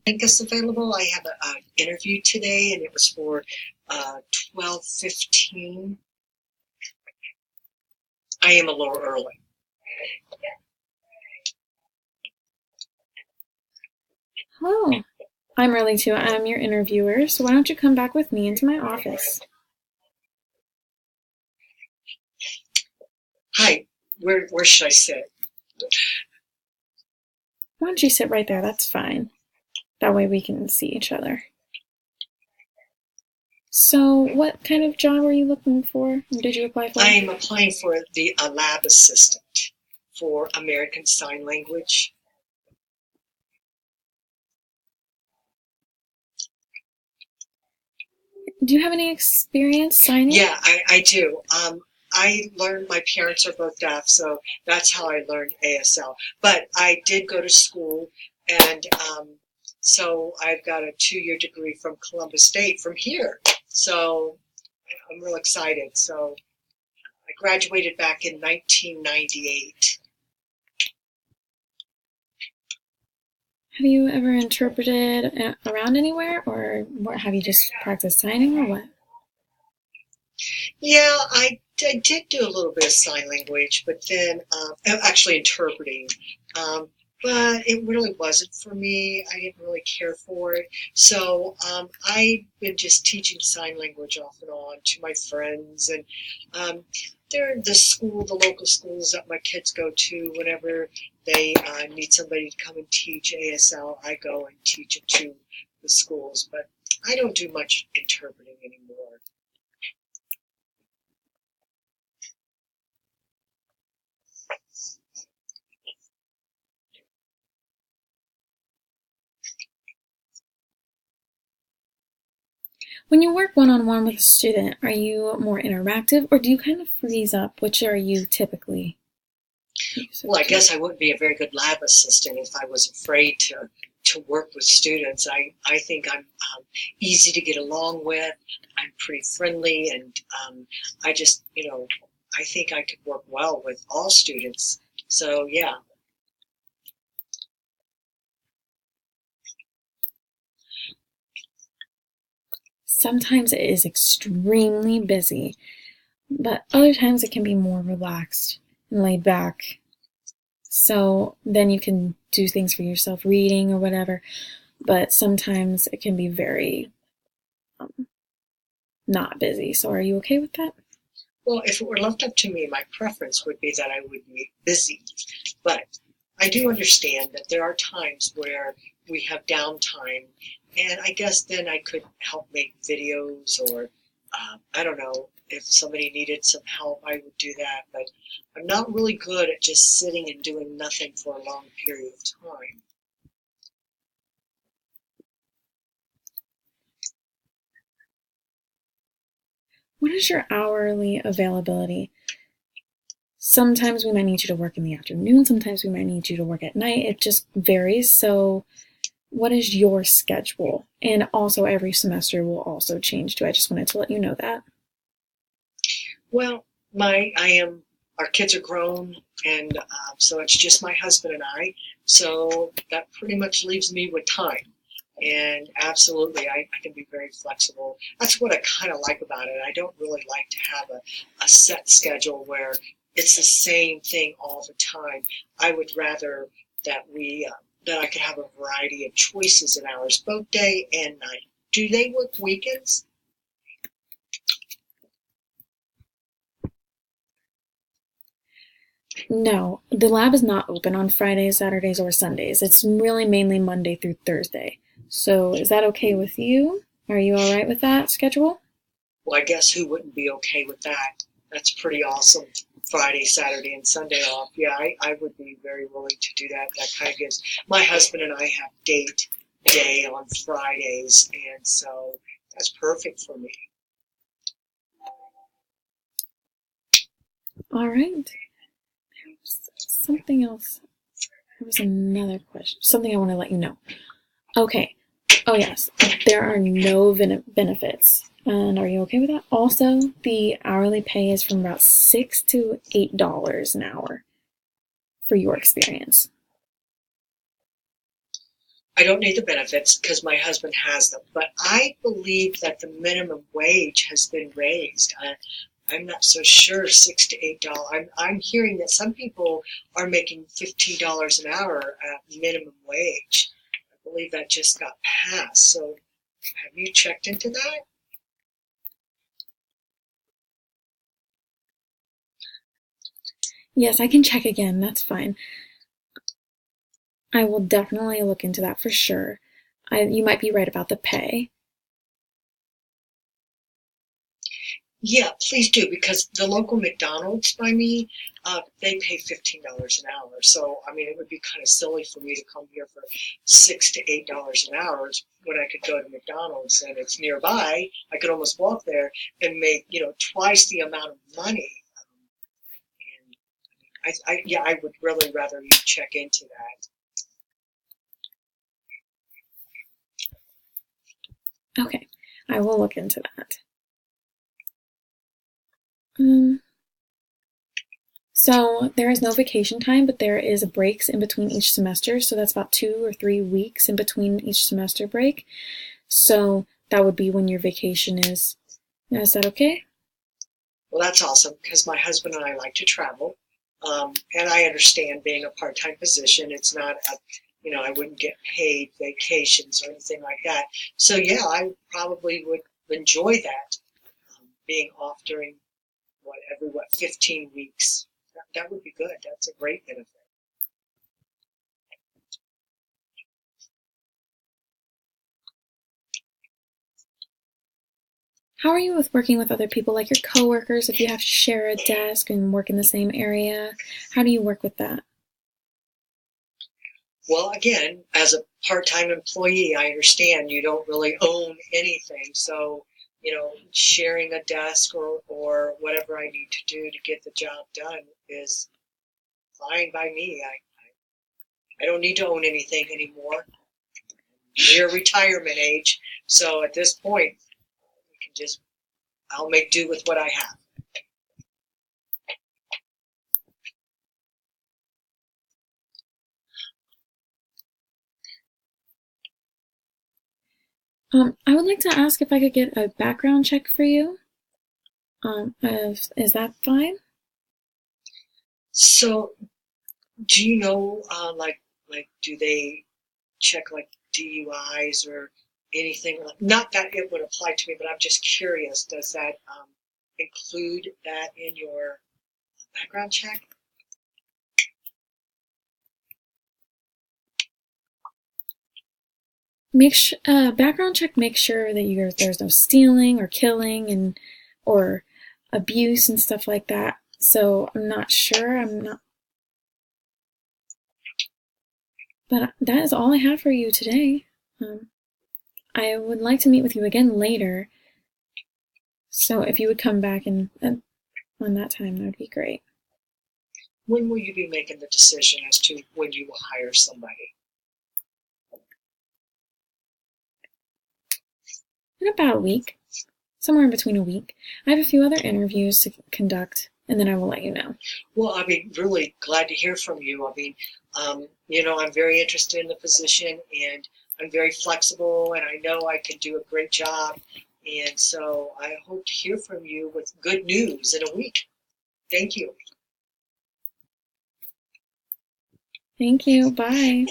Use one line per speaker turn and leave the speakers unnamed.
Link is available. I have an interview today, and it was for 12:15. I am a little early.
Oh, I'm early too. I'm your interviewer, so why don't you come back with me into my office?
Hi, where should I sit?
Why don't you sit right there? That's fine. That way we can see each other. So, what kind of job are you looking for? Or did you apply for?
I am applying for the lab assistant for American Sign Language.
Do you have any experience signing?
Yeah, I do. I learned, my parents are both deaf, so that's how I learned ASL. But I did go to school, and so I've got a 2-year degree from Columbus State from here. So I'm real excited. So I graduated back in 1998.
Have you ever interpreted around anywhere, or have you just practiced signing, or what?
Yeah, I did do a little bit of sign language, but then actually interpreting. Um, but it really wasn't for me. I didn't really care for it. So I've been just teaching sign language off and on to my friends. And they're the local schools that my kids go to, whenever they need somebody to come and teach ASL, I go and teach it to the schools. But I don't do much interpreting anymore.
When you work one on one with a student, are you more interactive or do you kind of freeze up? Which are you typically?
Well, I guess I wouldn't be a very good lab assistant if I was afraid to work with students. I think I'm easy to get along with. I'm pretty friendly, and I just, I think I could work well with all students. So, yeah.
Sometimes it is extremely busy, but other times it can be more relaxed and laid back. So then you can do things for yourself, reading or whatever, but sometimes it can be very not busy. So are you okay with that?
Well, if it were left up to me, my preference would be that I would be busy. But I do understand that there are times where we have downtime, and I guess then I could help make videos, or I don't know, if somebody needed some help, I would do that. But I'm not really good at just sitting and doing nothing for a long period of time.
What is your hourly availability? Sometimes we might need you to work in the afternoon, sometimes we might need you to work at night. It just varies. So what is your schedule? And also every semester will also change too. I just wanted to let you know that.
Well, our kids are grown, and so it's just my husband and I. So that pretty much leaves me with time. And absolutely, I can be very flexible. That's what I kind of like about it. I don't really like to have a set schedule where it's the same thing all the time. I would rather that I could have a variety of choices in hours, both day and night. Do they work weekends?
No, the lab is not open on Fridays, Saturdays, or Sundays. It's really mainly Monday through Thursday. So is that okay with you? Are you all right with that schedule?
Well, I guess who wouldn't be okay with that? That's pretty awesome. Friday, Saturday, and Sunday off. Yeah, I would be very willing to do that. That kind of gives my husband and I have date day on Fridays, and so that's perfect for me.
All right. There was something else. There was another question. Something I want to let you know. Okay. Oh, yes. There are no benefits. And are you okay with that? Also, the hourly pay is from about $6 to $8 an hour for your experience.
I don't need the benefits because my husband has them, but I believe that the minimum wage has been raised. I'm not so sure, $6 to $8. I'm hearing that some people are making $15 an hour at minimum wage. I believe that just got passed. So, have you checked into that?
Yes, I can check again. That's fine. I will definitely look into that for sure. You might be right about the pay.
Yeah, please do, because the local McDonald's by me, they pay $15 an hour. So, I mean, it would be kind of silly for me to come here for $6 to $8 an hour when I could go to McDonald's and it's nearby. I could almost walk there and make, twice the amount of money. And I would really rather you check into that.
Okay, I will look into that. So there is no vacation time, but there is breaks in between each semester. So that's about 2 or 3 weeks in between each semester break. So that would be when your vacation is. Now, is that okay?
Well, that's awesome because my husband and I like to travel. And I understand being a part-time position, it's not I wouldn't get paid vacations or anything like that. So yeah, I probably would enjoy that, being off during every 15 weeks. That would be good. That's a great benefit.
How are you with working with other people, like your coworkers, if you have to share a desk and work in the same area? How do you work with that?
Well, again, as a part-time employee, I understand you don't really own anything. So, sharing a desk or whatever I need to do to get the job done is fine by me. I don't need to own anything anymore. Near retirement age. So at this point, I'll make do with what I have.
I would like to ask if I could get a background check for you. Is that fine?
So, do you know, do they check like DUIs or anything? Not that it would apply to me, but I'm just curious. Does that include that in your background check?
Background check makes sure that there's no stealing or killing or abuse and stuff like that. So I'm not sure. But that is all I have for you today. I would like to meet with you again later. So if you would come back on that time, that would be great.
When will you be making the decision as to when you will hire somebody?
In about a week. Somewhere in between a week. I have a few other interviews to conduct, and then I will let you know.
Well, I'd be really glad to hear from you. I mean, I'm very interested in the position, and I'm very flexible, and I know I can do a great job. And so I hope to hear from you with good news in a week. Thank you.
Thank you. Bye.